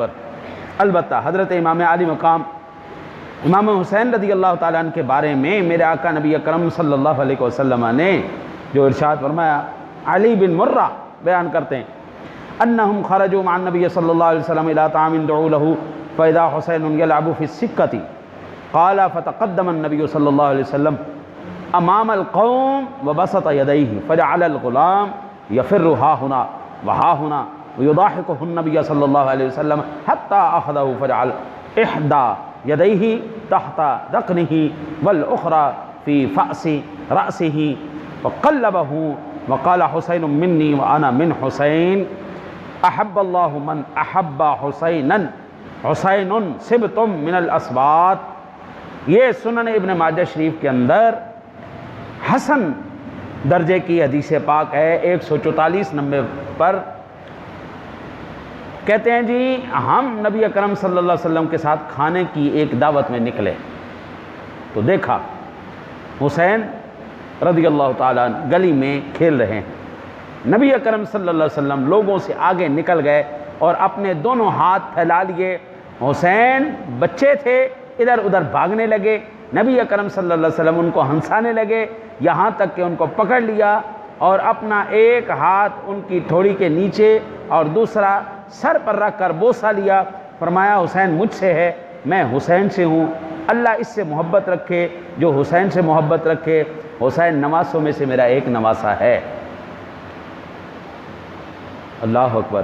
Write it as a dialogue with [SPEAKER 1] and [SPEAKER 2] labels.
[SPEAKER 1] البتہ حضرت امام علی مقام امام حسین رضی اللہ تعالیٰ عنہ کے بارے میں میرے آقا نبی اکرم صلی اللہ علیہ وسلم نے جو ارشاد فرمایا، علی بن مرہ بیان کرتے ہیں انہم خرجوا مع النبی صلی اللہ علیہ وسلم الى طعام دعوا له فاذا حسین يلعب في السکۃ قال فتقدم النبی صلی اللہ علیہ وسلم امام القوم وبسط يديه فجعل الغلام يفر ها هنا وها هنا ويضاحكه النبي صلى الله عليه وسلم حتى أخذه فجعل إحدى يديه تحت ذقنه والأخرى في فأس رأسه وقلبه وقال حسين مني وأنا من حسين أحب الله من أحب حسينا حسين سبط من الأسباط۔ یہ سنن ابن ماجہ شریف کے اندر حسن درجے کی حدیث پاک ہے 144 نمبر پر۔ کہتے ہیں جی ہم نبی اکرم صلی اللہ علیہ وسلم کے ساتھ کھانے کی ایک دعوت میں نکلے تو دیکھا حسین رضی اللہ تعالیٰ گلی میں کھیل رہے ہیں۔ نبی اکرم صلی اللہ علیہ وسلم لوگوں سے آگے نکل گئے اور اپنے دونوں ہاتھ پھیلا لیے۔ حسین بچے تھے، ادھر ادھر بھاگنے لگے، نبی اکرم صلی اللہ علیہ وسلم ان کو ہنسانے لگے، یہاں تک کہ ان کو پکڑ لیا اور اپنا ایک ہاتھ ان کی تھوڑی کے نیچے اور دوسرا سر پر رکھ کر بوسہ لیا۔ فرمایا حسین مجھ سے ہے، میں حسین سے ہوں، اللہ اس سے محبت رکھے جو حسین سے محبت رکھے، حسین نواسوں میں سے میرا ایک نواسہ ہے۔ اللہ اکبر۔